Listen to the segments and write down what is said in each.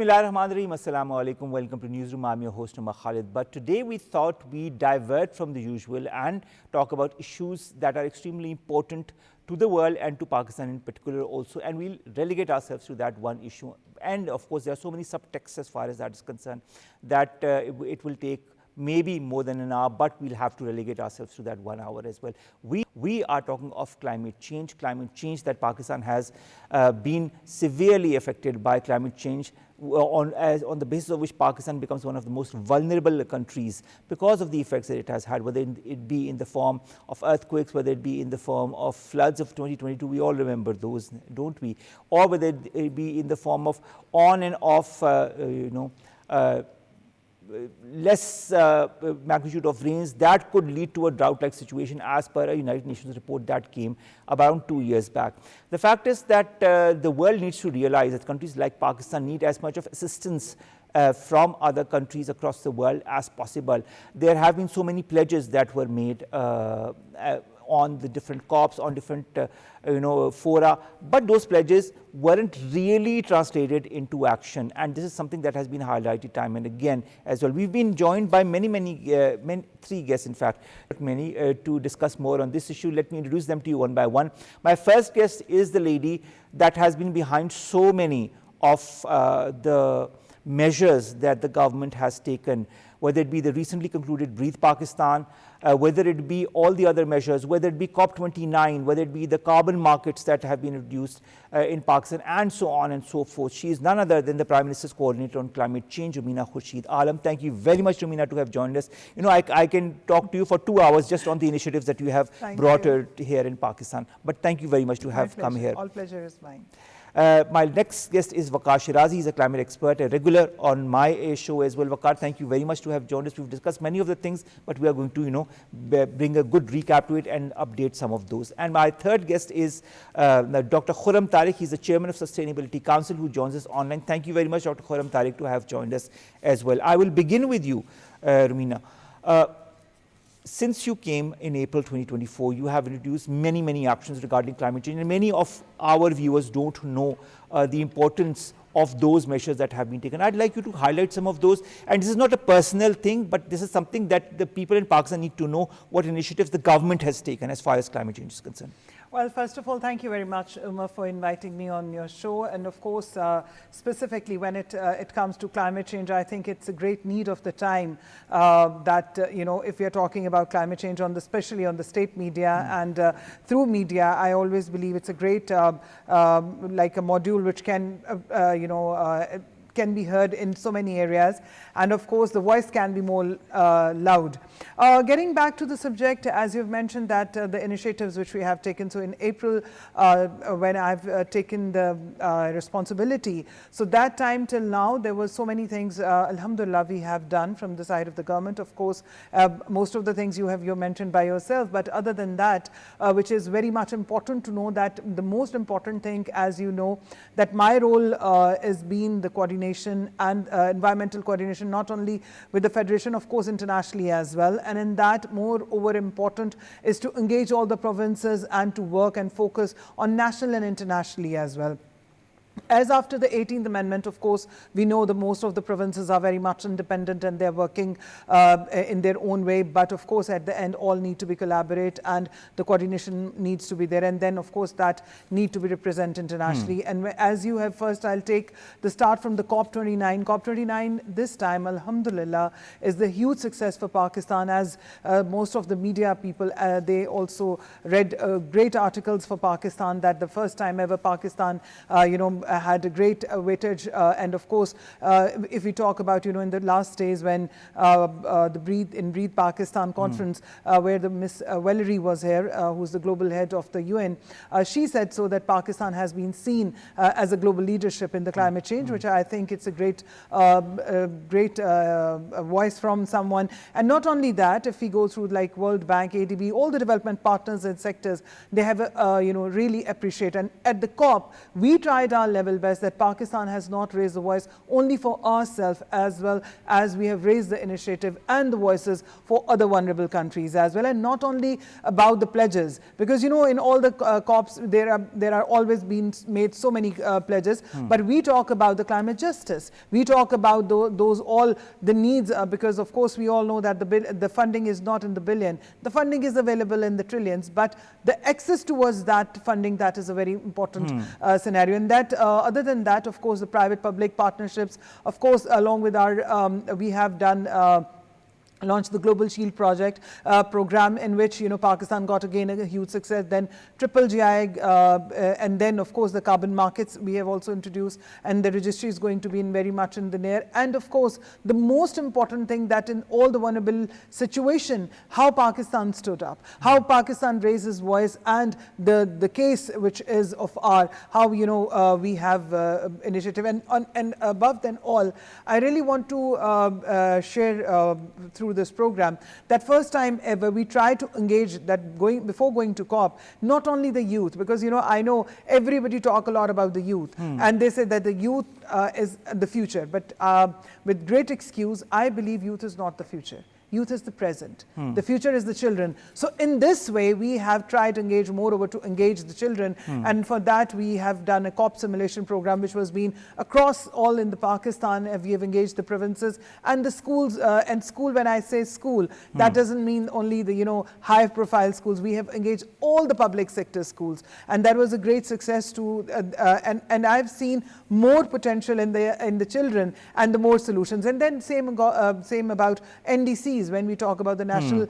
Bismillahirrahmanirrahim. Assalamu alaikum. Welcome to Newsroom. I'm your host, Omar Khalid. But today we thought we divert from the usual and talk about issues that are extremely important to the world and to Pakistan in particular also. And we'll relegate ourselves to that one issue. And of course, there are so many subtexts as far as that is concerned that it will take maybe more than an hour, but we'll have to relegate ourselves to that 1 hour as well. We are talking of climate change that Pakistan has been severely affected by climate change on the basis of which Pakistan becomes one of the most vulnerable countries because of the effects that it has had, whether it be in the form of earthquakes, whether it be in the form of floods of 2022, we all remember those, don't we? Or whether it be in the form of on and off, less magnitude of rains that could lead to a drought-like situation as per a United Nations report that came around 2 years back. The fact is that the world needs to realize that countries like Pakistan need as much of assistance from other countries across the world as possible. There have been so many pledges that were made on the different COPs, on different fora, but those pledges weren't really translated into action, and this is something that has been highlighted time and again as well. We've been joined by three guests in fact, to discuss more on this issue. Let me introduce them to you one by one. My first guest is the lady that has been behind so many of the measures that the government has taken, whether it be the recently concluded Breathe Pakistan, whether it be all the other measures, whether it be COP29, whether it be the carbon markets that have been introduced in Pakistan, and so on and so forth. She is none other than the Prime Minister's Coordinator on Climate Change, Romina Khurshid. Alam, thank you very much, Romina, to have joined us. I can talk to you for 2 hours just on the initiatives that you have brought here in Pakistan. But thank you very much to have come here. All pleasure is mine. My next guest is Waqar Sherazi. He's a climate expert, a regular on my show as well. Waqar, thank you very much to have joined us. We've discussed many of the things, but we are going to, bring a good recap to it and update some of those. And my third guest is Dr. Khurram Tariq. He's the Chairman of Sustainability Council who joins us online. Thank you very much, Dr. Khurram Tariq, to have joined us as well. I will begin with you, Romina. Since you came in April 2024, you have introduced many actions regarding climate change, and many of our viewers don't know the importance of those measures that have been taken. I'd like you to highlight some of those, and this is not a personal thing, but this is something that the people in Pakistan need to know, what initiatives the government has taken as far as climate change is concerned. Well, first of all, thank you very much, Omar, for inviting me on your show. And of course, specifically when it comes to climate change, I think it's a great need of the time that, if we are talking about climate change, especially on the state media and through media, I always believe it's a great, like a module which can be heard in so many areas, and of course the voice can be more loud. Getting back to the subject, as you've mentioned that the initiatives which we have taken, so in April when I've taken the responsibility, so that time till now there were so many things, alhamdulillah, we have done from the side of the government. Of course, most of the things you mentioned by yourself, but other than that, which is very much important to know, that the most important thing, as you know, that my role is being the coordination and environmental coordination, not only with the Federation, of course internationally as well. And in that, moreover important is to engage all the provinces and to work and focus on national and internationally as well. As after the 18th Amendment, of course, we know that most of the provinces are very much independent and they're working in their own way. But of course, at the end, all need to be collaborate and the coordination needs to be there. And then, of course, that need to be represented internationally. And as you have first, I'll take the start from the COP29. COP29 this time, alhamdulillah, is the huge success for Pakistan, as most of the media people, they also read great articles for Pakistan, that the first time ever Pakistan, had a great weightage, and of course, if we talk about, in the last days when the Breathe Pakistan conference, where the Miss Valerie was here, who's the global head of the UN, she said so that Pakistan has been seen as a global leadership in the climate change, which I think it's a great voice from someone. And not only that, if we go through like World Bank, ADB, all the development partners and sectors, they have really appreciate. And at the COP, we tried our level best that Pakistan has not raised the voice only for ourselves, as well as we have raised the initiative and the voices for other vulnerable countries as well. And not only about the pledges, because in all the COPs there are always been made so many pledges, but we talk about the climate justice. We talk about those all the needs, because of course we all know that the funding is not in the billion. The funding is available in the trillions, but the access towards that funding, that is a very important scenario. And that other than that, of course, the private-public partnerships, of course, along with our, we have done launched the Global Shield project program, in which Pakistan got again a huge success. Then triple GI, and then of course the carbon markets we have also introduced, and the registry is going to be very much in the near. And of course the most important thing, that in all the vulnerable situation, how Pakistan stood up, how Pakistan raised his voice, and the case which is of how we have initiative. And above than all, I really want to share through this program that first time ever we try to engage that before going to COP, not only the youth, because I know everybody talk a lot about the youth, and they say that the youth is the future, but with great excuse, I believe youth is not the future. Youth is the present. The future is the children. So in this way, we have tried to engage moreover to engage the children. And for that, we have done a COP simulation program, which was being across all in the Pakistan. We have engaged the provinces and the schools. And school, when I say school, that doesn't mean only the high profile schools. We have engaged all the public sector schools. And that was a great success too. And I've seen more potential in the children and the more solutions. And then same about NDCs. When we talk about the national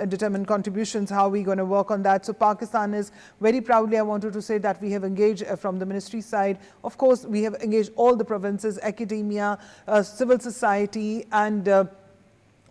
determined contributions, how we're going to work on that. So Pakistan is very proudly, I wanted to say that we have engaged from the ministry side. Of course, we have engaged all the provinces, academia, civil society, and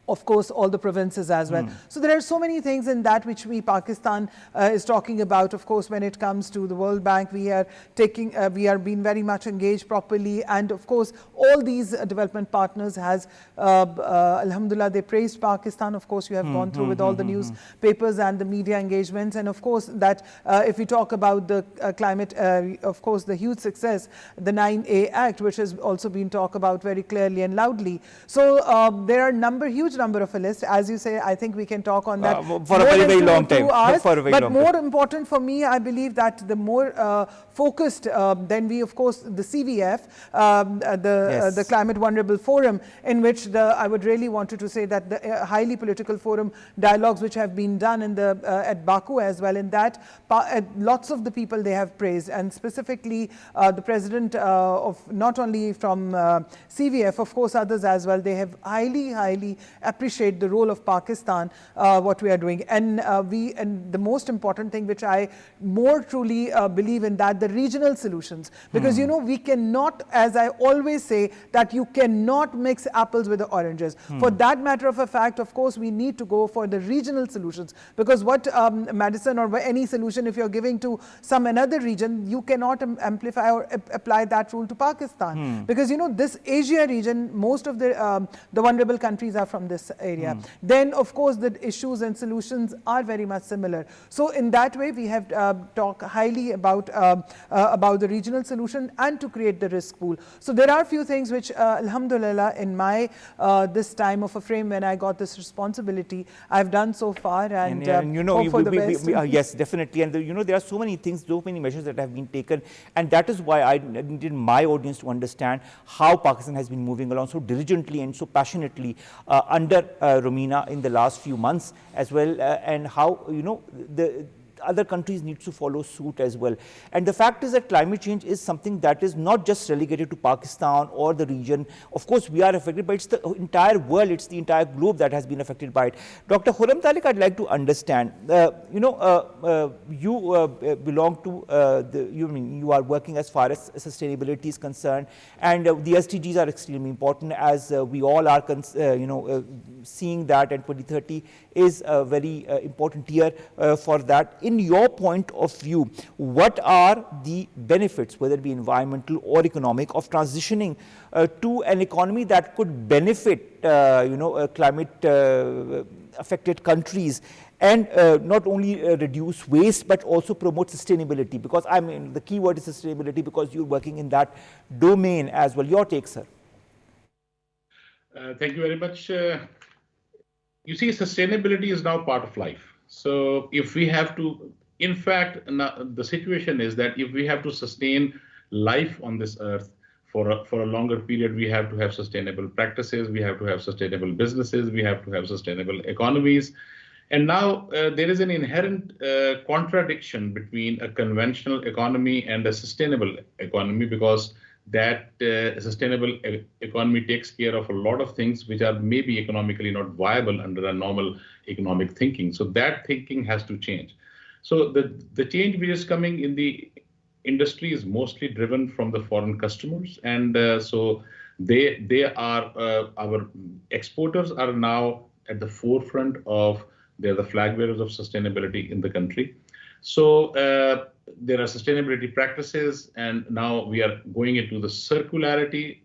of course, all the provinces as well. So there are so many things in that which Pakistan is talking about. Of course, when it comes to the World Bank, we are being very much engaged properly. And of course, all these development partners has, alhamdulillah, they praised Pakistan. Of course, you have gone through with all the newspapers and the media engagements. And of course, that if we talk about the climate, of course, the huge success, the 9A Act, which has also been talked about very clearly and loudly. So there are huge number of a list. As you say, I think we can talk on that for a very, very long time. But more important for me, I believe that the more focused, then we, of course, the CVF, the Climate Vulnerable Forum, in which I would really wanted to say that the highly political forum dialogues which have been done in at Baku as well, in that lots of the people they have praised, and specifically the president of not only from CVF, of course others as well, they have highly appreciate the role of Pakistan, what we are doing. And the most important thing which I more truly believe in, that the regional solutions, because we cannot, as I always say, that you cannot mix apples with the oranges. For that matter of a fact, of course, we need to go for the regional solutions, because what medicine or any solution, if you're giving to another region, you cannot amplify or apply that rule to Pakistan, because this Asia region, most of the vulnerable countries are from this area. Then of course the issues and solutions are very much similar. So in that way we have talked highly about the regional solution and to create the risk pool. So there are a few things which alhamdulillah in my this time of a frame when I got this responsibility I've done so far, and hope for the best. Yes, definitely. And there are so many things, so many measures that have been taken, and that is why I needed my audience to understand how Pakistan has been moving along so diligently and so passionately under Romina in the last few months as well, and how the other countries need to follow suit as well. And the fact is that climate change is something that is not just relegated to Pakistan or the region. Of course, we are affected, but it's the entire world, it's the entire globe that has been affected by it. Dr. Khurram Talik, I'd like to understand, you belong to, you are working as far as sustainability is concerned, and the SDGs are extremely important, as we all are, seeing that, and 2030 is a very important year for that. In your point of view, what are the benefits, whether it be environmental or economic, of transitioning to an economy that could benefit, climate affected countries? and not only reduce waste but also promote sustainability? Because I mean the key word is sustainability, because you're working in that domain as well. Your take, sir. Thank you very much. You see, sustainability is now part of life. So if we have to, in fact, the situation is that if we have to sustain life on this earth for a longer period, we have to have sustainable practices, we have to have sustainable businesses, we have to have sustainable economies. And now there is an inherent contradiction between a conventional economy and a sustainable economy, because that sustainable economy takes care of a lot of things which are maybe economically not viable under a normal economic thinking. So that thinking has to change. So the change which is coming in the industry is mostly driven from the foreign customers, and so they are our exporters are now at the forefront of, they're the flag bearers of sustainability in the country. So there are sustainability practices, and now we are going into the circularity,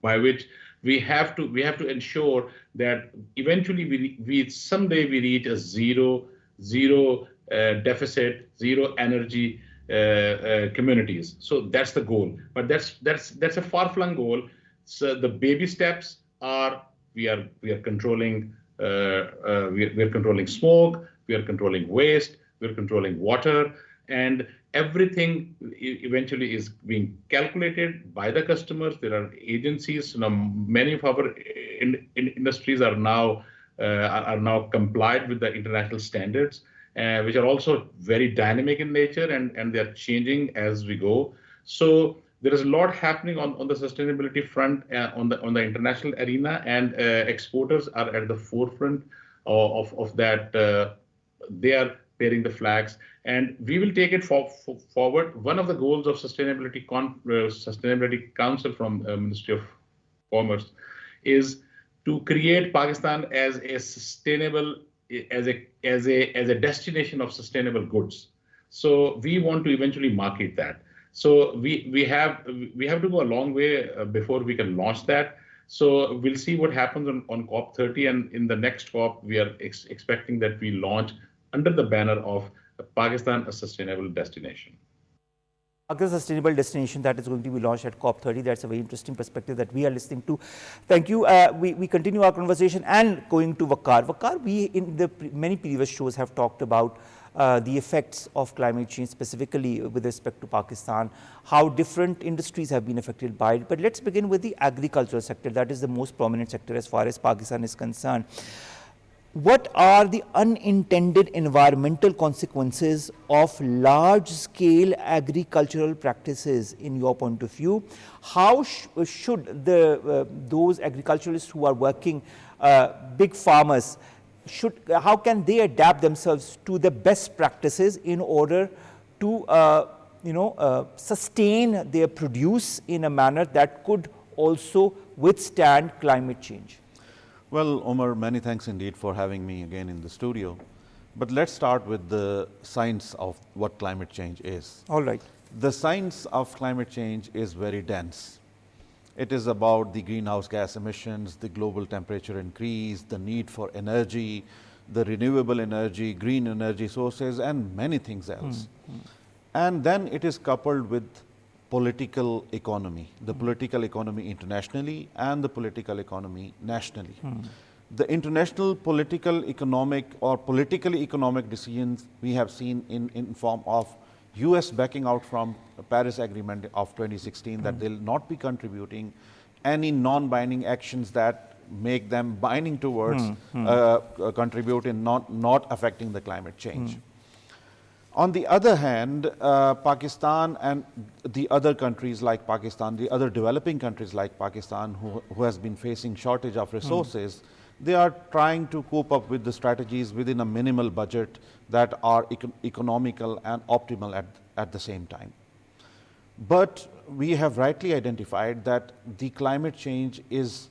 by which we have to ensure that eventually we someday we reach a zero deficit, zero energy communities. So that's the goal. But that's a far-flung goal. So the baby steps are we are controlling we are controlling smoke, we are controlling waste, we're controlling water, and everything eventually is being calculated by the customers. There are agencies. Many of our industries are now complied with the international standards, which are also very dynamic in nature, and they are changing as we go. So there is a lot happening on the sustainability front on the international arena, and exporters are at the forefront of that. They are bearing the flags, and we will take it forward. One of the goals of Sustainability Council from Ministry of Commerce is to create Pakistan as a sustainable, as a destination of sustainable goods. So we want to eventually market that. So we have to go a long way before we can launch that. So we'll see what happens on COP30, and in the next COP, we are expecting that we launch under the banner of Pakistan, a sustainable destination. A sustainable destination that is going to be launched at COP30. That's a very interesting perspective that we are listening to. Thank you. We continue our conversation and going to Waqar. Waqar, we in the many previous shows have talked about the effects of climate change, specifically with respect to Pakistan, how different industries have been affected by it. But let's begin with the agricultural sector. That is the most prominent sector as far as Pakistan is concerned. What are the unintended environmental consequences of large-scale agricultural practices in your point of view? How should those agriculturalists who are working, big farmers, how can they adapt themselves to the best practices in order to sustain their produce in a manner that could also withstand climate change? Well, Omar, many thanks indeed for having me again in the studio. But let's start with the science of what climate change is. All right. The science of climate change is very dense. It is about the greenhouse gas emissions, the global temperature increase, the need for energy, the renewable energy, green energy sources, and many things else. And then it is coupled with political economy, the political economy internationally and the political economy nationally. The international political economic or politically economic decisions we have seen in form of US backing out from the Paris Agreement of 2016 that they'll not be contributing any non-binding actions that make them binding towards contribute in not affecting the climate change. On the other hand, Pakistan and the other countries like Pakistan, the other developing countries like Pakistan who has been facing shortage of resources, they are trying to cope up with the strategies within a minimal budget that are economical and optimal at the same time. But we have rightly identified that the climate change is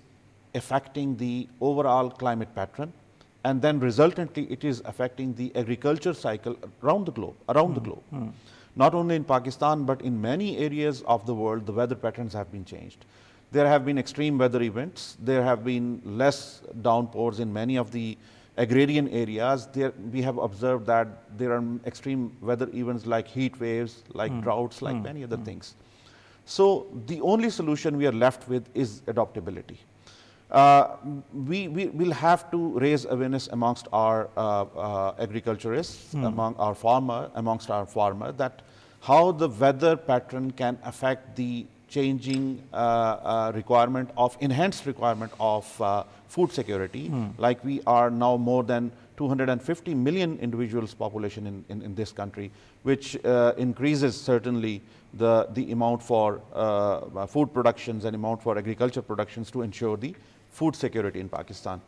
affecting the overall climate pattern, and then resultantly it is affecting the agriculture cycle around the globe. Not only in Pakistan, but in many areas of the world, the weather patterns have been changed. There have been extreme weather events. There have been less downpours in many of the agrarian areas, we have observed that there are extreme weather events like heat waves, like droughts, like many other things. So the only solution we are left with is adaptability. We will have to raise awareness amongst our agriculturists, amongst our farmers, that how the weather pattern can affect the changing enhanced requirement of food security. Like we are now more than 250 million individuals population in this country, which increases certainly the amount for food productions and amount for agriculture productions to ensure the food security in Pakistan.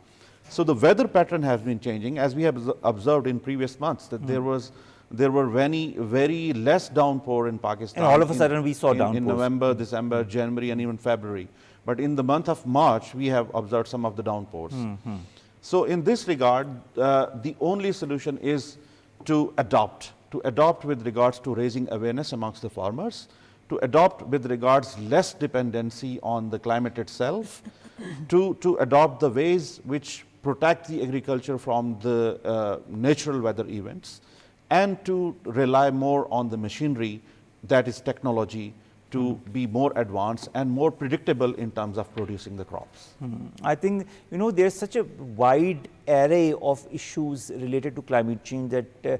So the weather pattern has been changing, as we have observed in previous months, that there were very less downpour in Pakistan. And all of a sudden we saw downpours. In November, December, January, and even February. But in the month of March, we have observed some of the downpours. So in this regard, the only solution is to adopt with regards to raising awareness amongst the farmers, to adopt with regards less dependency on the climate itself, to adopt the ways which protect the agriculture from the natural weather events, and to rely more on the machinery, that is technology, to be more advanced and more predictable in terms of producing the crops. I think, there's such a wide array of issues related to climate change that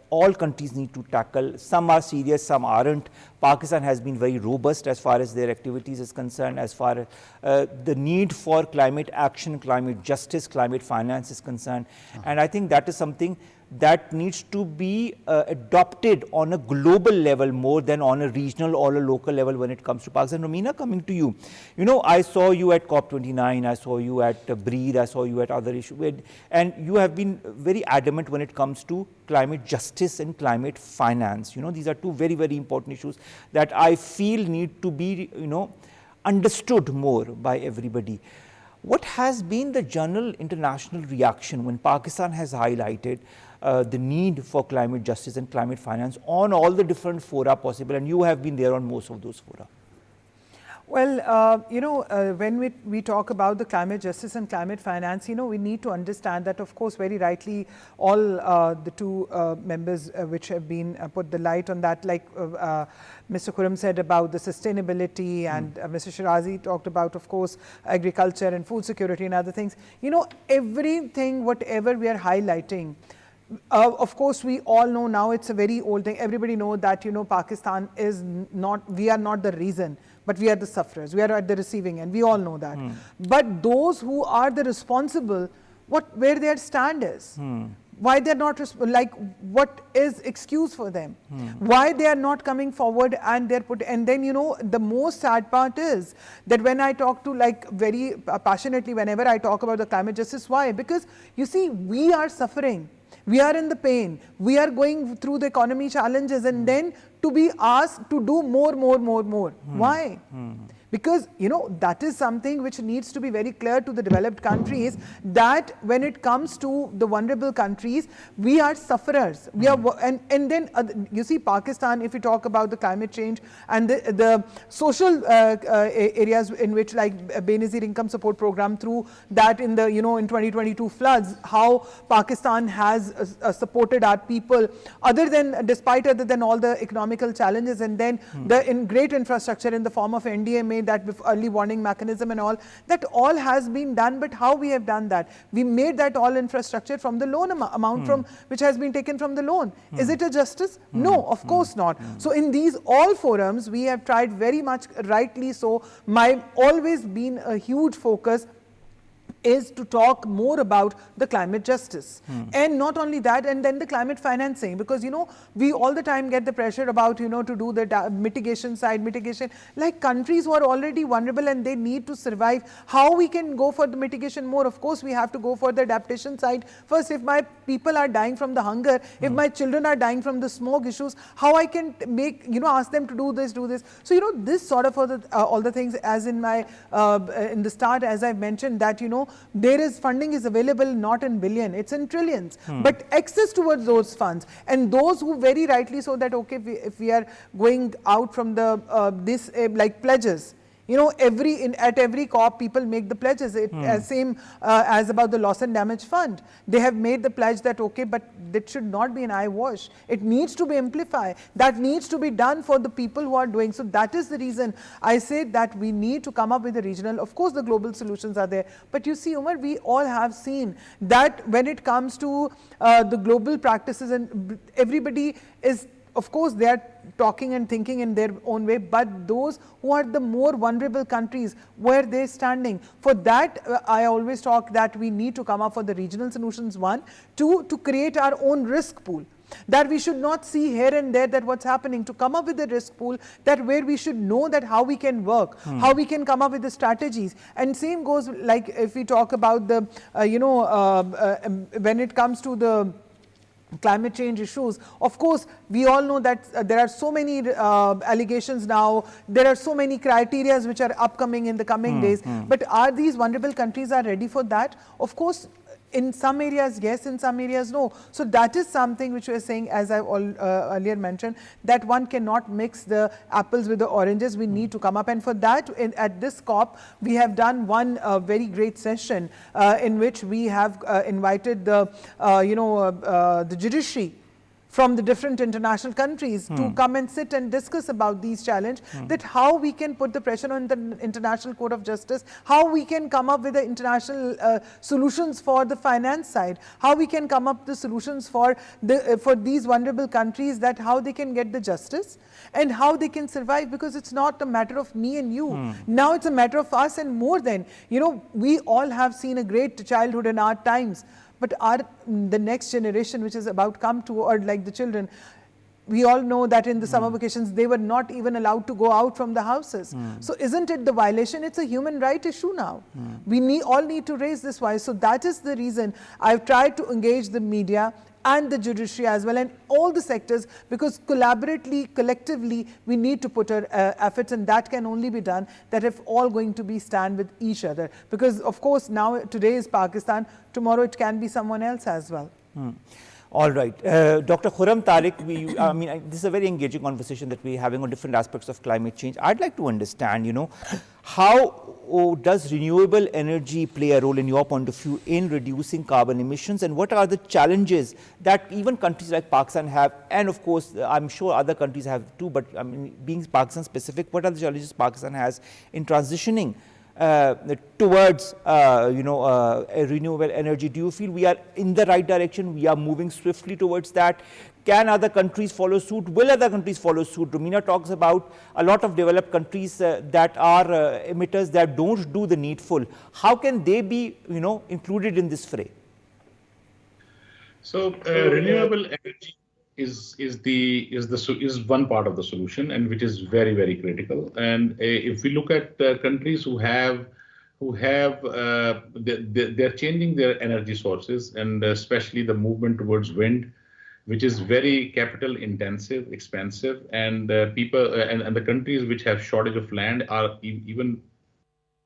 all countries need to tackle. Some are serious, some aren't. Pakistan has been very robust as far as their activities is concerned, as far as the need for climate action, climate justice, climate finance is concerned. And I think that is something that needs to be adopted on a global level more than on a regional or a local level when it comes to Pakistan. Romina, coming to you, I saw you at COP29, I saw you at Breathe, I saw you at other issues, and you have been very adamant when it comes to climate justice and climate finance. These are two very, very important issues that I feel need to be, understood more by everybody. What has been the general international reaction when Pakistan has highlighted the need for climate justice and climate finance on all the different fora possible, and you have been there on most of those fora? Well, when we talk about the climate justice and climate finance, we need to understand that, of course, very rightly, all the two members which have been put the light on that, like Mr. Khurram said about the sustainability, and Mr. Sherazi talked about, of course, agriculture and food security and other things. Everything, whatever we are highlighting, of course, we all know now, it's a very old thing. Everybody knows that, Pakistan is not, we are not the reason, but we are the sufferers. We are at the receiving end. We all know that. But those who are the responsible, where their stand is, why they're not, what is excuse for them? Why they are not coming forward and they're put, and then, the most sad part is that when I talk to, very passionately, whenever I talk about the climate justice, why? Because, you see, we are suffering. We are in the pain. We are going through the economy challenges, and then to be asked to do more. Why? Because, that is something which needs to be very clear to the developed countries, that when it comes to the vulnerable countries, we are sufferers. We are, and then, you see, Pakistan, if you talk about the climate change and the social areas in which, like Benazir Income Support Program, through that in the, in 2022 floods, how Pakistan has supported our people, despite all the economical challenges, and then the great infrastructure in the form of NDMA, that early warning mechanism and all, that all has been done. But how we have done that? We made that all infrastructure from the loan amount from which has been taken from the loan. Is it a justice? No, of course not. So in these all forums, we have tried very much, rightly so, my always been a huge focus is to talk more about the climate justice. And not only that, and then the climate financing, because, we all the time get the pressure about, to do the mitigation side, like countries who are already vulnerable and they need to survive. How we can go for the mitigation more? Of course, we have to go for the adaptation side. First, if my people are dying from the hunger, if my children are dying from the smoke issues, how I can make, ask them to do this. So, this sort of all the things, as in my, in the start, as I mentioned, that, there is funding is available not in billion, it's in trillions, but access towards those funds, and those who very rightly so that, okay, if we are going out from the, like pledges, You know, at every COP, people make the pledges. Same as about the loss and damage fund. They have made the pledge that, okay, but that should not be an eyewash. It needs to be amplified. That needs to be done for the people who are doing. So that is the reason I say that we need to come up with a regional. Of course, the global solutions are there. But you see, Omar, we all have seen that when it comes to the global practices, and everybody is, of course, they are talking and thinking in their own way, but those who are the more vulnerable countries, where they're standing, for that, I always talk that we need to come up for the regional solutions, one, two, to create our own risk pool. That we should not see here and there that what's happening, to come up with a risk pool that where we should know that how we can work, how we can come up with the strategies. And same goes like if we talk about the, when it comes to the climate change issues. Of course, we all know that there are so many allegations now, there are so many criteria which are upcoming in the coming days, but are these vulnerable countries are ready for that? Of course, in some areas, yes, in some areas, no. So that is something which we are saying, as I earlier mentioned, that one cannot mix the apples with the oranges. We need to come up. And for that, at this COP, we have done one very great session in which we have invited the, the judiciary from the different international countries to come and sit and discuss about these challenges, that how we can put the pressure on the International Court of Justice, how we can come up with the international solutions for the finance side, how we can come up with the solutions for these vulnerable countries, that how they can get the justice and how they can survive, because it's not a matter of me and you. Now it's a matter of us, and more than, we all have seen a great childhood in our times. But the next generation, which is about come to, or like the children, we all know that in the summer vacations, they were not even allowed to go out from the houses. So isn't it the violation? It's a human right issue now. We all need to raise this voice. So that is the reason I've tried to engage the media and the judiciary as well, and all the sectors, because collectively, we need to put our efforts, and that can only be done that if all going to be stand with each other. Because of course, today is Pakistan, tomorrow it can be someone else as well. All right. Dr. Khurram Tariq, this is a very engaging conversation that we're having on different aspects of climate change. I'd like to understand, how does renewable energy play a role in your point of view in reducing carbon emissions, and what are the challenges that even countries like Pakistan have, and of course, I'm sure other countries have too, but being Pakistan specific, what are the challenges Pakistan has in transitioning towards renewable energy? Do you feel we are in the right direction? We are moving swiftly towards that? Can other countries follow suit? Will other countries follow suit? Romina talks about a lot of developed countries that are emitters that don't do the needful. How can they be, included in this fray? So renewable energy is one part of the solution, and which is very, very critical. And if we look at countries they're changing their energy sources, and especially the movement towards wind, which is very capital intensive, expensive, and people and the countries which have shortage of land are even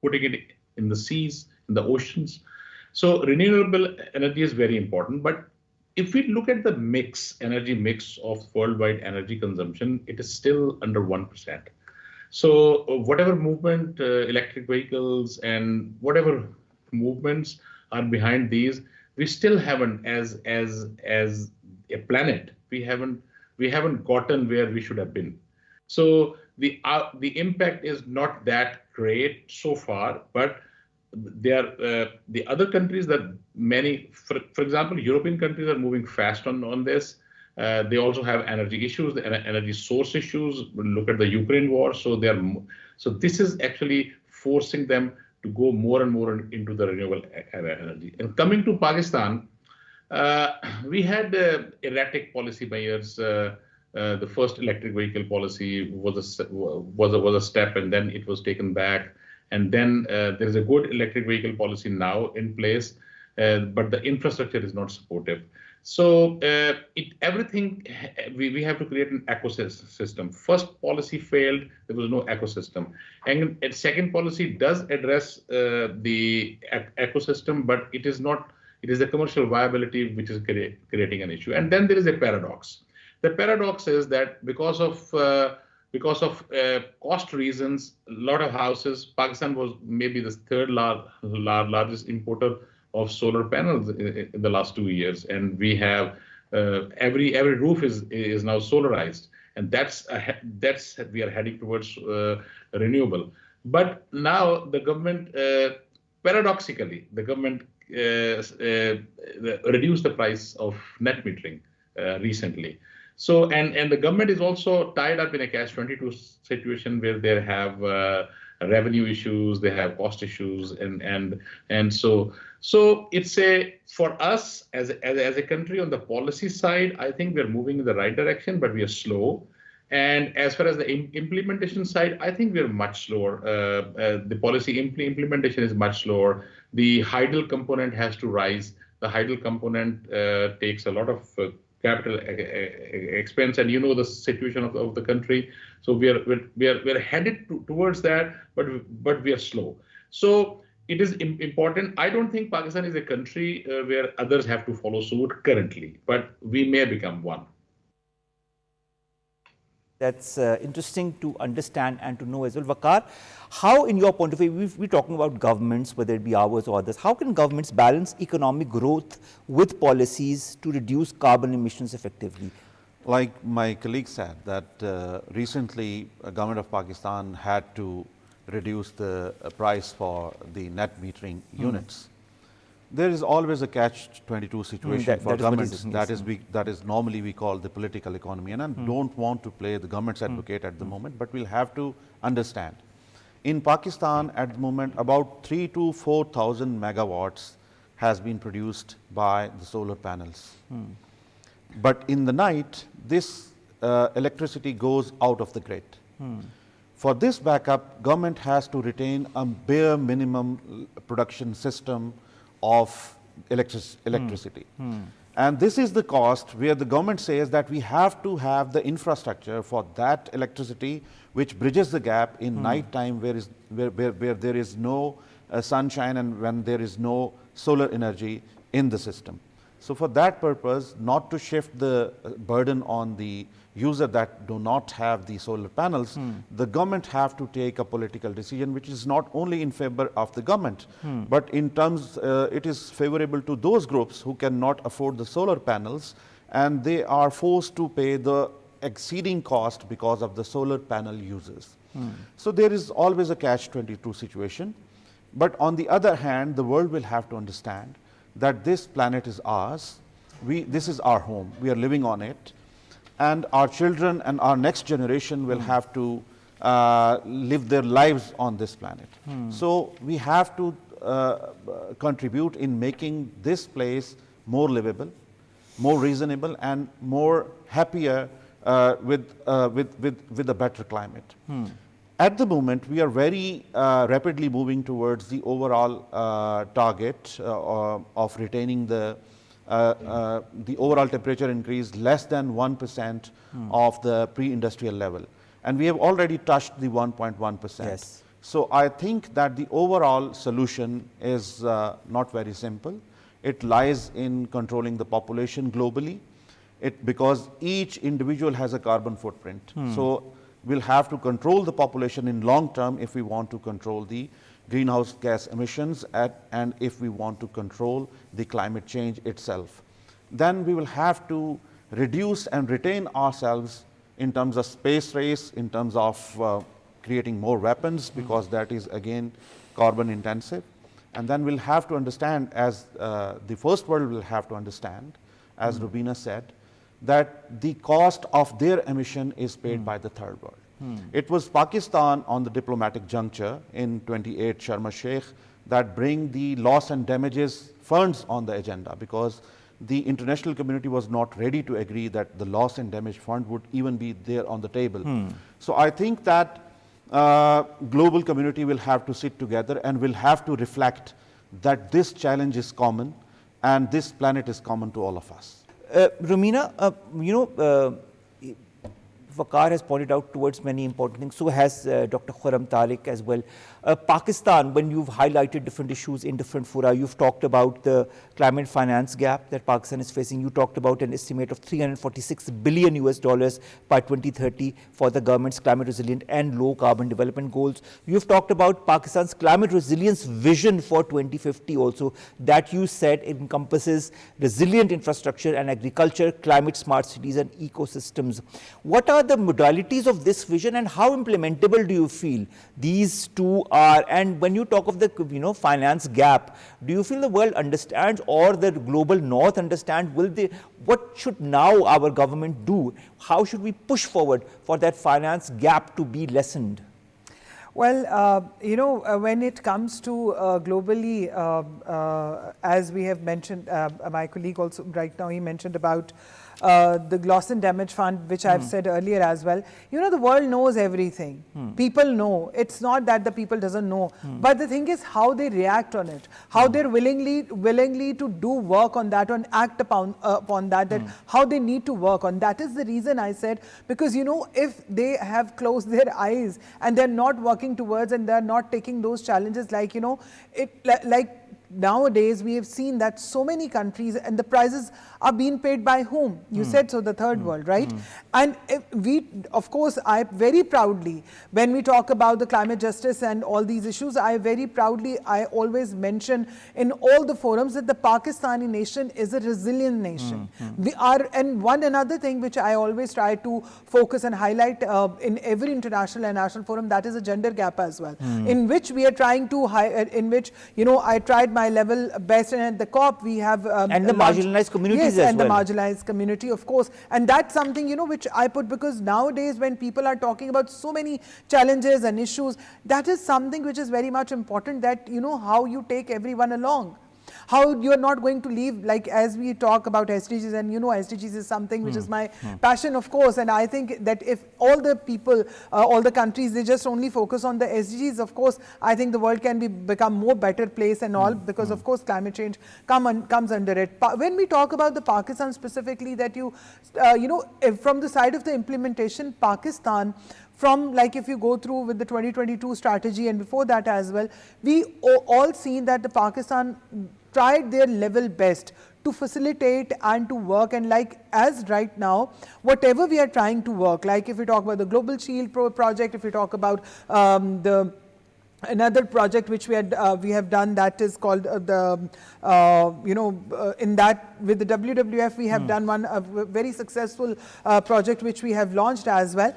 putting it in the seas, in the oceans. So renewable energy is very important. But if we look at the energy mix of worldwide energy consumption, it is still under 1%. So whatever movement, electric vehicles and whatever movements are behind these, we still haven't, as a planet, we haven't gotten where we should have been. So the impact is not that great so far, but the other countries that for example, European countries are moving fast on this. They also have energy issues, energy source issues. Look at the Ukraine war. So this is actually forcing them to go more and more into the renewable energy. And coming to Pakistan, we had erratic policy measures. The first electric vehicle policy was a step, and then it was taken back. And then there is a good electric vehicle policy now in place, but the infrastructure is not supportive. So everything, we have to create an ecosystem. First policy failed, there was no ecosystem. And second policy does address the ecosystem, but it is the commercial viability which is creating an issue. And then there is a paradox. The paradox is that because of because of cost reasons, a lot of houses, Pakistan was maybe the third largest importer of solar panels in the last 2 years. And we have every roof is now solarized. And that's we are heading towards renewable. But now the government, paradoxically, the government reduced the price of net metering recently. So, and the government is also tied up in a catch-22 situation where they have revenue issues, they have cost issues, and so it's for us as a country on the policy side, I think we're moving in the right direction, but we are slow. And as far as the implementation side, I think we're much slower. The policy implementation is much slower. The hydel component has to rise. The hydel component takes a lot of capital expense, and you know the situation of the country. So we're headed towards that, but we are slow. So it is important. I don't think Pakistan is a country where others have to follow suit currently, but we may become one. That's interesting to understand and to know as well. Waqar, how, in your point of view, we're talking about governments, whether it be ours or others, how can governments balance economic growth with policies to reduce carbon emissions effectively? Like my colleague said, that recently government of Pakistan had to reduce the price for the net metering units. There is always a catch-22 situation for governments. That is normally we call the political economy. And I don't want to play the government's advocate at the moment, but we'll have to understand. In Pakistan at the moment, about 3,000 to 4,000 megawatts has been produced by the solar panels. But in the night, this electricity goes out of the grid. For this backup, government has to retain a bare minimum production system of electricity. And this is the cost where the government says that we have to have the infrastructure for that electricity which bridges the gap in night time where there is no sunshine and when there is no solar energy in the system. So for that purpose, not to shift the burden on the user that do not have the solar panels, the government have to take a political decision which is not only in favor of the government, but in terms, it is favorable to those groups who cannot afford the solar panels, and they are forced to pay the exceeding cost because of the solar panel users. So there is always a catch-22 situation. But on the other hand, the world will have to understand that this planet is ours. This is our home. We are living on it. And our children and our next generation will have to live their lives on this planet. So we have to contribute in making this place more livable, more reasonable, and more happier with a better climate. At the moment, we are very rapidly moving towards the overall target of retaining the overall temperature increase less than 1% of the pre-industrial level. And we have already touched the 1.1%. Yes. So I think that the overall solution is not very simple. It lies in controlling the population globally, because each individual has a carbon footprint. So we'll have to control the population in long term if we want to control the greenhouse gas emissions and if we want to control the climate change itself. Then we will have to reduce and retain ourselves in terms of space race, in terms of creating more weapons, because that is again carbon intensive. And then we'll have to understand, as the first world will have to understand, as Romina said, that the cost of their emission is paid by the third world. It was Pakistan on the diplomatic juncture in 28 Sharm el-Sheikh that bring the loss and damages funds on the agenda, because the international community was not ready to agree that the loss and damage fund would even be there on the table. So I think that global community will have to sit together and will have to reflect that this challenge is common and this planet is common to all of us. Romina, Waqar has pointed out towards many important things. So has Dr. Khurram Tariq as well. Pakistan, when you've highlighted different issues in different fora, you've talked about the climate finance gap that Pakistan is facing. You talked about an estimate of 346 billion US dollars by 2030 for the government's climate resilient and low carbon development goals. You've talked about Pakistan's climate resilience vision for 2050 also, that you said encompasses resilient infrastructure and agriculture, climate smart cities and ecosystems. What are the modalities of this vision and how implementable do you feel these two are? And when you talk of the finance gap, do you feel the world understands or the global north understand? What should now our government do? How should we push forward for that finance gap to be lessened? Well, when it comes to globally, as we have mentioned, my colleague also right now, he mentioned about the loss and damage fund, which I've said earlier as well. The world knows everything. People know. It's not that the people doesn't know. But the thing is how they react on it, how they're willingly to do work on that, and act upon that, how they need to work on. That is the reason I said, because, if they have closed their eyes and they're not working towards and they're not taking those challenges, like, nowadays we have seen that so many countries, and the prizes are being paid by whom? You said so, the third world, right? And of course, I very proudly, when we talk about the climate justice and all these issues, I always mention in all the forums that the Pakistani nation is a resilient nation. We are, and one another thing which I always try to focus and highlight in every international and national forum, that is a gender gap as well, in which we are trying to, I tried my level best, and at the COP we have and the marginalized communities as and well. the marginalized community, of course, and that's something which I put, because nowadays when people are talking about so many challenges and issues, that is something which is very much important, that how you take everyone along. How you are not going to leave, like as we talk about SDGs, and SDGs is something which is my passion, of course, and I think that if all the people, all the countries, they just only focus on the SDGs, of course, I think the world can become more better place and all, because of course climate change comes under it. When we talk about the Pakistan specifically, that from the side of the implementation, Pakistan, from, like, if you go through with the 2022 strategy and before that as well, we all seen that the Pakistan tried their level best to facilitate and to work, and like as right now, whatever we are trying to work, like if we talk about the Global Shield project, if we talk about another project which we have done, that is called in that with the WWF we have done a very successful project which we have launched as well.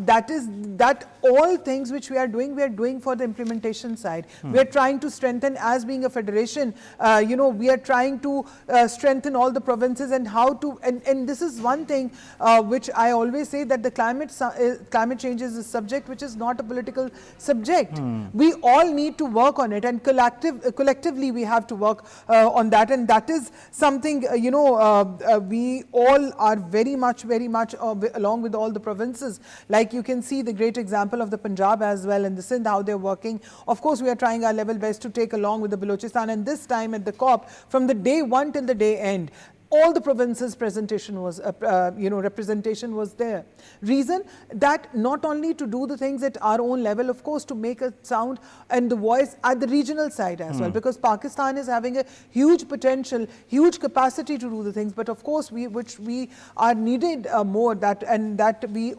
That all things which we are doing for the implementation side. We are trying to strengthen, as being a federation, we are trying to strengthen all the provinces, and how to, and this is one thing which I always say, that the climate change is a subject which is not a political subject. We all need to work on it, and collectively we have to work on that, and that is something we all are very much along with all the provinces. Like you can see the great example of the Punjab as well, and the Sindh, how they're working. Of course, we are trying our level best to take along with the Balochistan, and this time at the COP, from the day one till the day end, all the provinces representation was there. Reason that not only to do the things at our own level, of course, to make a sound and the voice at the regional side as well, because Pakistan is having a huge potential, huge capacity to do the things, but of course which we are needed more, that we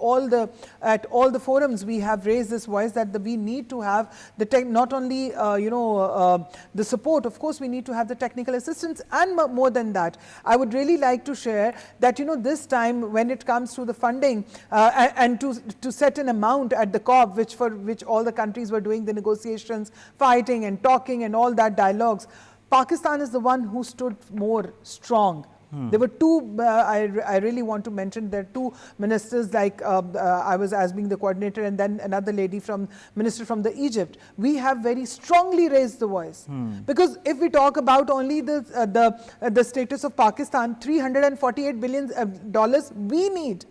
at all the forums we have raised this voice, that we need to have the not only the support, of course we need to have the technical assistance, and more than that, I would really like to share that this time when it comes to the funding and to set an amount at the COP, for which all the countries were doing the negotiations, fighting and talking and all that dialogues, Pakistan is the one who stood more strong. There were two, I really want to mention, there are two ministers, like I was as being the coordinator, and then another lady minister from the Egypt. We have very strongly raised the voice, because if we talk about only the status of Pakistan, $348 billion we need.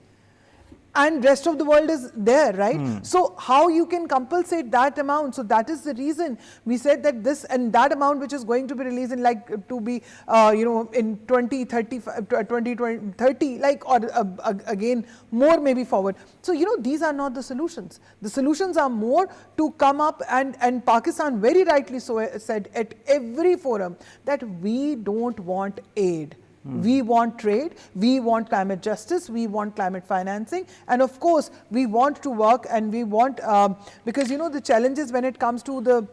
and rest of the world is there, right? So how you can compensate that amount? So that is the reason we said that this and that amount which is going to be released in like to be in 2030 like, or again more maybe forward. So these are not the solutions. The solutions are more to come up, and Pakistan very rightly so said at every forum that we don't want aid. We want trade, we want climate justice, we want climate financing, and of course we want to work, and we want because the challenges when it comes to the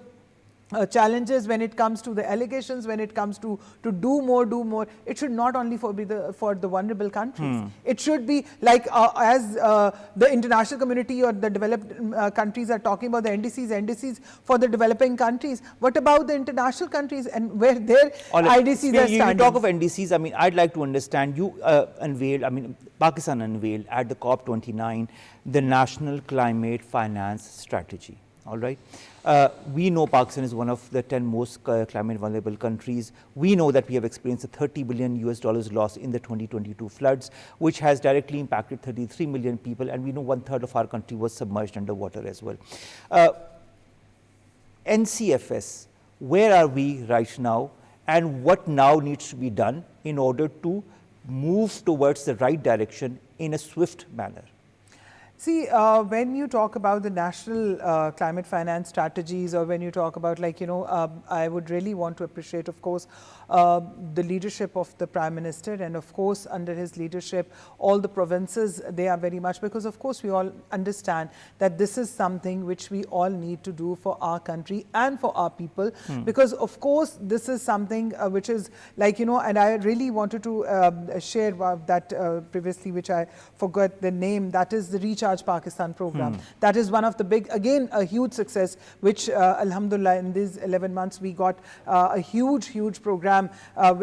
challenges, when it comes to the allegations, when it comes to do more, it should not only for the vulnerable countries. It should be like as the international community or the developed countries are talking about the NDCs for the developing countries. What about the international countries and where their IDCs are standing? You talk of NDCs, I mean, I'd like to understand, you Pakistan unveiled at the COP29 the National Climate Finance Strategy. All right. We know Pakistan is one of the 10 most climate vulnerable countries. We know that we have experienced a $30 billion loss in the 2022 floods, which has directly impacted 33 million people, and we know 1/3 of our country was submerged underwater as well. NCFS, where are we right now, and what now needs to be done in order to move towards the right direction in a swift manner? See, when you talk about the national climate finance strategies, or when you talk about I would really want to appreciate, of course, the leadership of the Prime Minister, and of course under his leadership all the provinces, they are very much, because of course we all understand that this is something which we all need to do for our country and for our people, because of course this is something which is like and I really wanted to share that previously, which I forgot the name, that is the Recharge Pakistan program. That is one of the big, again a huge success, which alhamdulillah in these 11 months we got a huge program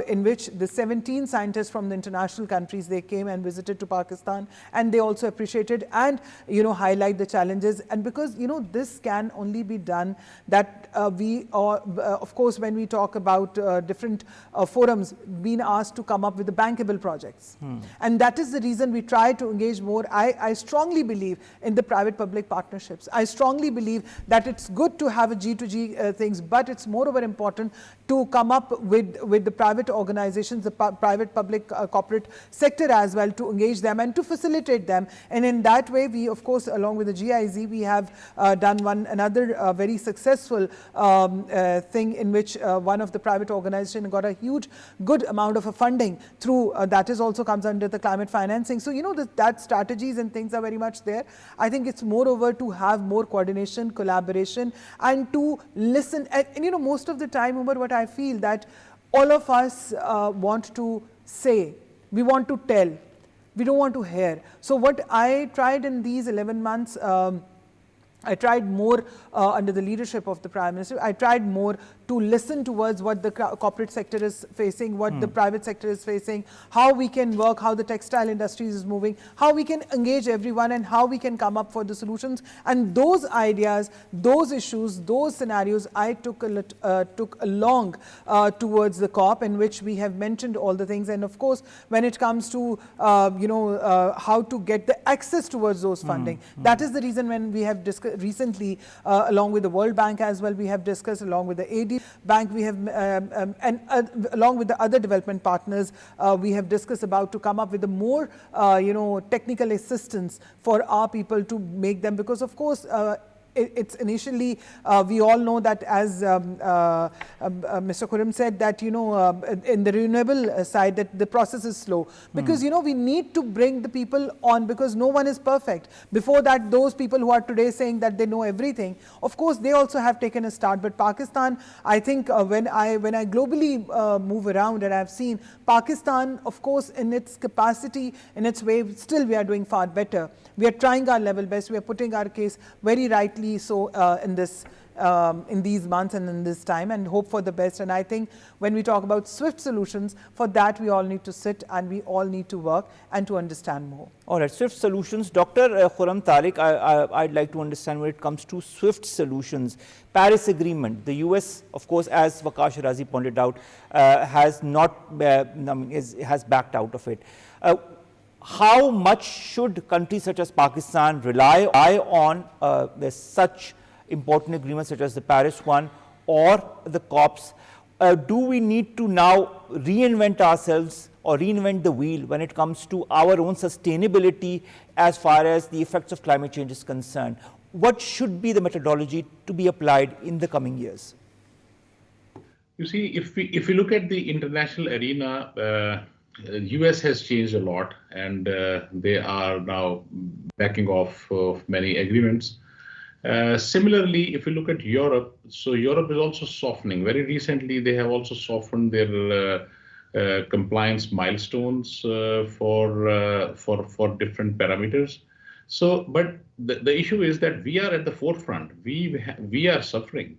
in which the 17 scientists from the international countries, they came and visited to Pakistan, and they also appreciated and highlight the challenges. And because this can only be done that we are of course when we talk about different forums being asked to come up with the bankable projects, and that is the reason we try to engage more. I strongly believe in the private-public partnerships. I strongly believe that it's good to have a G2G things, but it's moreover important to come up with the private organizations, the private-public corporate sector as well, to engage them and to facilitate them. And in that way, we of course, along with the GIZ, we have done another very successful thing in which one of the private organizations got a good amount of funding through that is also comes under the climate financing. So that strategies and things are very much there. I think it's moreover to have more coordination, collaboration, and to listen. And most of the time, Umar, what I feel that all of us want to say, we want to tell, we don't want to hear. So what I tried in these 11 months, I tried more under the leadership of the Prime Minister. I tried more to listen towards what the corporate sector is facing, what the private sector is facing, how we can work, how the textile industry is moving, how we can engage everyone, and how we can come up for the solutions. And those ideas, those issues, those scenarios, I took along towards the COP, in which we have mentioned all the things. And of course, when it comes to how to get the access towards those funding, that is the reason when we have discussed recently, along with the World Bank as well, we have discussed, along with the AD Bank, we have, and along with the other development partners, we have discussed about to come up with a more, technical assistance for our people to make them, because of course, it's initially, we all know that as Mr. Khurram said that, in the renewable side, that the process is slow. Because, we need to bring the people on, because no one is perfect. Before that, those people who are today saying that they know everything, of course, they also have taken a start. But Pakistan, I think when I globally move around, and I've seen Pakistan, of course, in its capacity, in its way, still we are doing far better. We are trying our level best. We are putting our case very rightly so in these months and in this time, and hope for the best. And I think when we talk about swift solutions, for that we all need to sit and we all need to work and to understand more. All right, swift solutions. Dr. Khurram Tariq, I'd like to understand when it comes to swift solutions. Paris Agreement, the US, of course, as Waqar Sherazi pointed out, has not, has backed out of it. how much should countries such as Pakistan rely on such important agreements such as the Paris one or the COPs? Do we need to now reinvent ourselves or reinvent the wheel when it comes to our own sustainability as far as the effects of climate change is concerned? What should be the methodology to be applied in the coming years? You see, if we look at the international arena, US has changed a lot, and they are now backing off of many agreements. Similarly, if you look at Europe, so Europe is also softening. Very recently, they have also softened their compliance milestones for different parameters. So, but the issue is that we are at the forefront. We are suffering.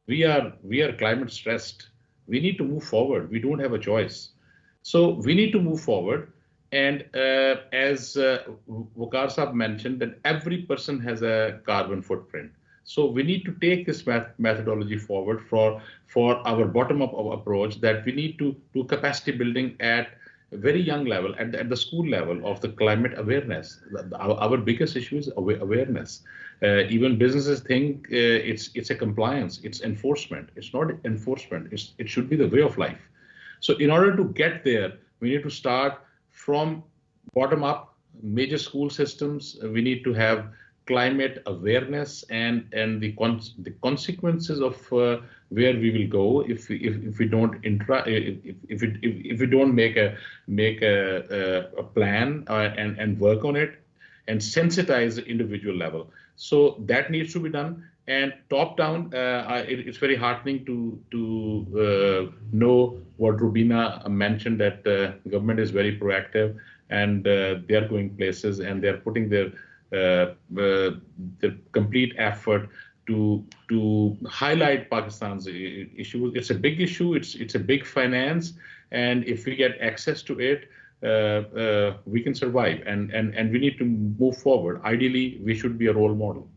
We are climate stressed. We need to move forward. We don't have a choice. So we need to move forward. And as Waqar Saab mentioned, that every person has a carbon footprint. So we need to take this methodology forward for our bottom-up approach, that we need to do capacity building at a very young level, at the school level, of the climate awareness. Our biggest issue is awareness. Even businesses think it's a compliance, it's enforcement. It's not enforcement, it should be the way of life. So in order to get there, we need to start from bottom up, major school systems. We need to have climate awareness and the consequences of where we will go if we don't if we don't make a plan and work on it and sensitize the individual level. So that needs to be done. And top down, it's very heartening to know what Romina mentioned, that the government is very proactive, and they are going places, and they are putting their complete effort to highlight Pakistan's issues. It's a big issue. It's a big finance, and if we get access to it, we can survive, and we need to move forward. Ideally, we should be a role model.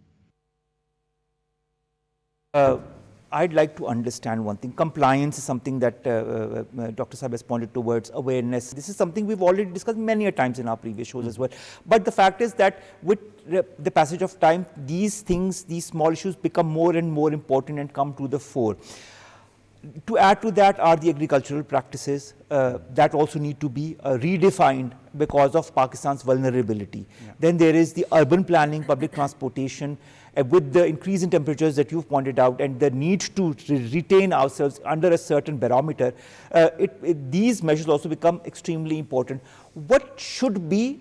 I'd like to understand one thing. Compliance is something that Dr. Saab has pointed towards, awareness. This is something we've already discussed many a times in our previous shows as well. But the fact is that with the passage of time, these things, these small issues become more and more important and come to the fore. To add to that are the agricultural practices that also need to be redefined because of Pakistan's vulnerability. Yeah. Then there is the urban planning, public transportation, with the increase in temperatures that you've pointed out and the need to retain ourselves under a certain barometer, these measures also become extremely important. What should be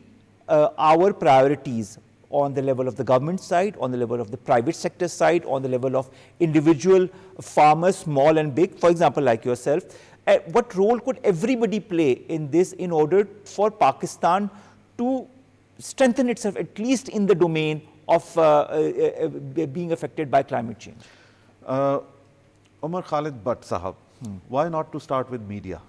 our priorities on the level of the government side, on the level of the private sector side, on the level of individual farmers, small and big, for example, like yourself? What role could everybody play in this in order for Pakistan to strengthen itself, at least in the domain of being affected by climate change? Omar Khalid Bhatt Sahab, why not to start with media?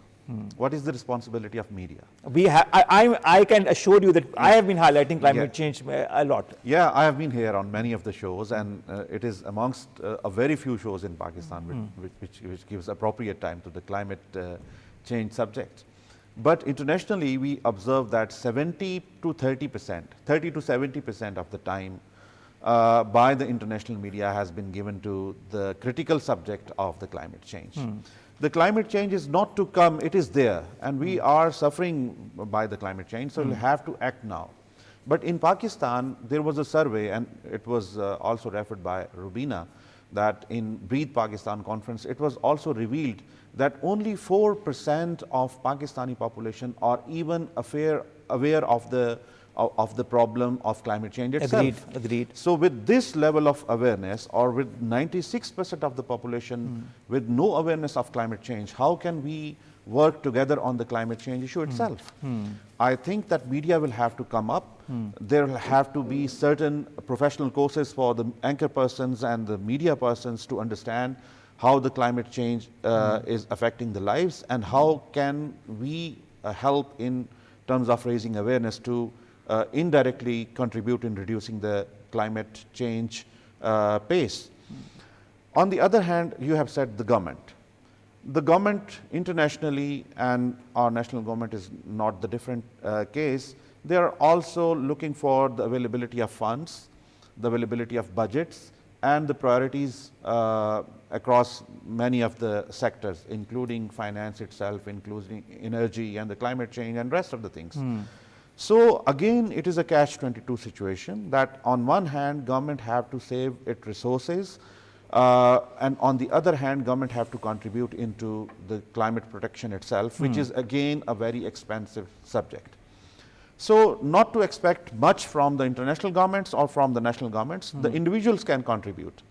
What is the responsibility of media? I can assure you that I have been highlighting climate change a lot. Yeah, I have been here on many of the shows, and it is amongst a very few shows in Pakistan which gives appropriate time to the climate change subject. But internationally, we observe that 70 to 30%, 30 to 70% of the time by the international media has been given to the critical subject of the climate change. The climate change is not to come, it is there, and we are suffering by the climate change, so we'll have to act now. But in Pakistan, there was a survey, and it was also referred by Romina, that in Breathe Pakistan conference, it was also revealed that only 4% of Pakistani population are even aware of the problem of climate change itself. Agreed. So with this level of awareness, or with 96% of the population with no awareness of climate change, how can we work together on the climate change issue itself? I think that media will have to come up. There will have to be certain professional courses for the anchor persons and the media persons to understand how the climate change is affecting the lives, and how can we help in terms of raising awareness to indirectly contribute in reducing the climate change pace. On the other hand, you have said the government. The government internationally, and our national government is not the different case, they are also looking for the availability of funds, the availability of budgets, and the priorities across many of the sectors, including finance itself, including energy and the climate change and rest of the things. So again, it is a catch-22 situation that on one hand, government have to save its resources, and on the other hand, government have to contribute into the climate protection itself, which is again a very expensive subject. So not to expect much from the international governments or from the national governments, the individuals can contribute.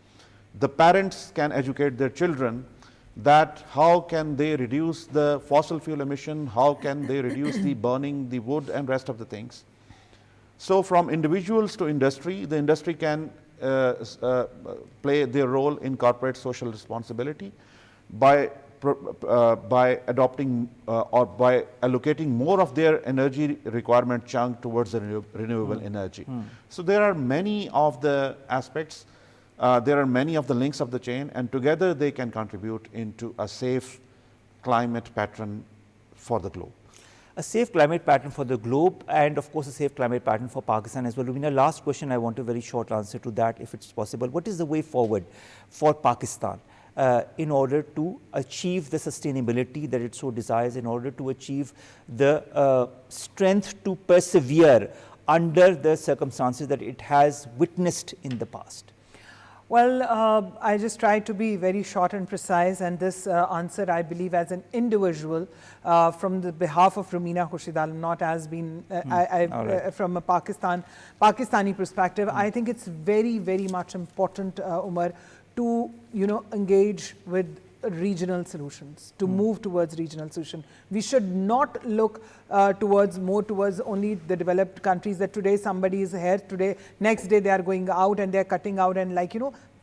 The parents can educate their children that how can they reduce the fossil fuel emission, how can they reduce the burning the wood and rest of the things. So from individuals to industry, the industry can play their role in corporate social responsibility by adopting or by allocating more of their energy requirement chunk towards the renewable energy. So there are many of the aspects, there are many of the links of the chain, and together they can contribute into a safe climate pattern for the globe. A safe climate pattern for the globe, and of course a safe climate pattern for Pakistan as well. Romina, last question, I want a very short answer to that if it's possible. What is the way forward for Pakistan in order to achieve the sustainability that it so desires, in order to achieve the strength to persevere under the circumstances that it has witnessed in the past? Well, I just try to be very short and precise, and this answer, I believe, as an individual, from the behalf of Romina, Khurshid, not as being from a Pakistani perspective. I think it's very, very much important, Omar, to engage with regional solutions, to move towards regional solution. We should not look towards only the developed countries, that today somebody is here, today, next day they are going out and they're cutting out, and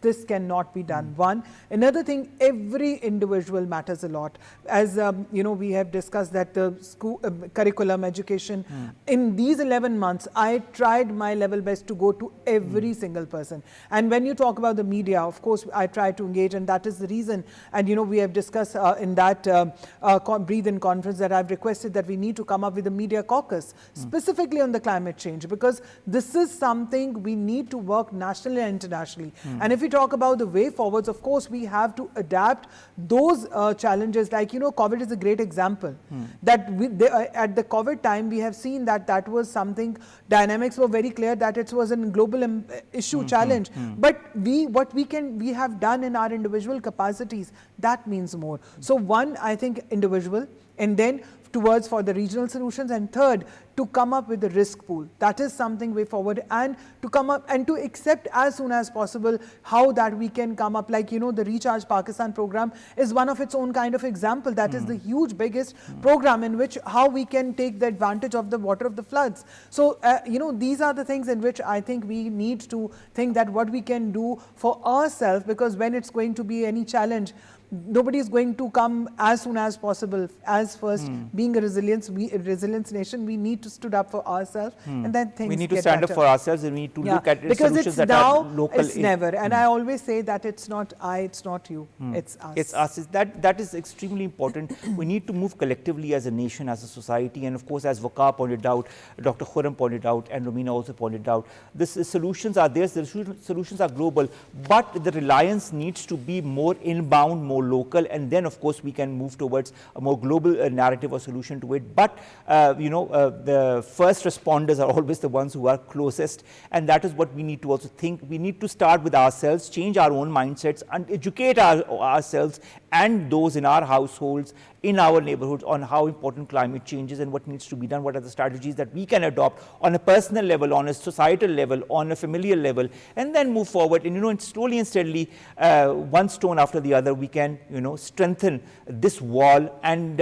this cannot be done. One. Another thing, every individual matters a lot. As we have discussed that the school curriculum, education, in these 11 months, I tried my level best to go to every single person. And when you talk about the media, of course, I try to engage, and that is the reason. And we have discussed in that Breathe-In conference that I've requested that we need to come up with a media caucus, specifically on the climate change, because this is something we need to work nationally and internationally. And if we talk about the way forwards, of course, we have to adapt those challenges. Like, COVID is a great example. That at the COVID time, we have seen that was something, dynamics were very clear that it was a global issue, challenge. But what we have done in our individual capacities, that means more. So one, I think individual, and then towards for the regional solutions, and third, to come up with the risk pool. That is something way forward, and to come up and to accept as soon as possible how that we can come up, like, the Recharge Pakistan program is one of its own kind of example. That is the huge, biggest program in which how we can take the advantage of the water of the floods. So, these are the things in which I think we need to think that what we can do for ourselves, because when it's going to be any challenge, nobody is going to come as soon as possible. As first, being a resilience nation, we need to stood up for ourselves, and then things we need to get stand better. up for ourselves, and we need to look at because solutions it's that now, are local. it's never. And I always say that it's not I, it's not you, it's us. It's us. That is extremely important. We need to move collectively as a nation, as a society, and of course, as Waqar pointed out, Dr. Khurram pointed out, and Romina also pointed out, the solutions are there, the solutions are global, but the reliance needs to be more inbound, more local, and then of course we can move towards a more global narrative or solution to it. But the first responders are always the ones who are closest, and that is what we need to also think. We need to start with ourselves, change our own mindsets, and educate ourselves and those in our households, in our neighborhoods, on how important climate change is and what needs to be done, what are the strategies that we can adopt on a personal level, on a societal level, on a familial level, and then move forward. And slowly and steadily, one stone after the other, we can strengthen this wall and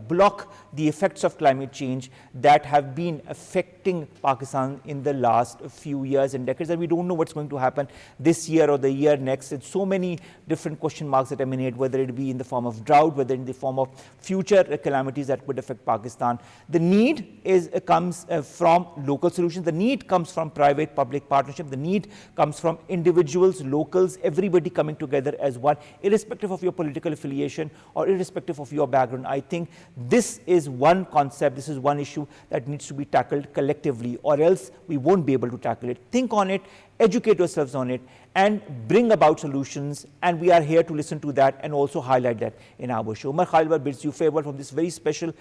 block the effects of climate change that have been affecting affecting Pakistan in the last few years and decades, and we don't know what's going to happen this year or the year next. It's so many different question marks that emanate, whether it be in the form of drought, whether in the form of future calamities that could affect Pakistan. The need comes from local solutions. The need comes from private-public partnership. The need comes from individuals, locals, everybody coming together as one, irrespective of your political affiliation or irrespective of your background. I think this is one concept, this is one issue that needs to be tackled collectively, or else we won't be able to tackle it. Think on it, educate yourselves on it, and bring about solutions, and we are here to listen to that and also highlight that in our show. Omar, Khalid bids you farewell from this very special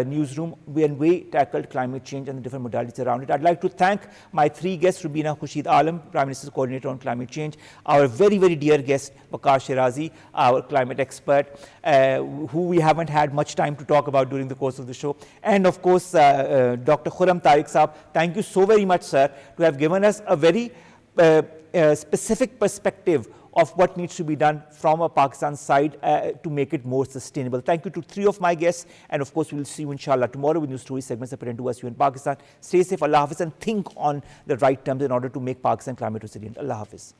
newsroom when we tackled climate change and the different modalities around it. I'd like to thank my three guests, Romina, Khurshid, Alam, Prime Minister's Coordinator on Climate Change, our very, very dear guest, Waqar Sherazi, our climate expert, who we haven't had much time to talk about during the course of the show, and of course, Dr. Khurram Tariq Saab. Thank you so very much, sir, to have given us a very specific perspective of what needs to be done from a Pakistan side to make it more sustainable. Thank you to three of my guests, and of course we'll see you inshallah tomorrow with new story segments that pertain to us here in Pakistan. Stay safe, Allah Hafiz, and think on the right terms in order to make Pakistan climate resilient. Allah Hafiz.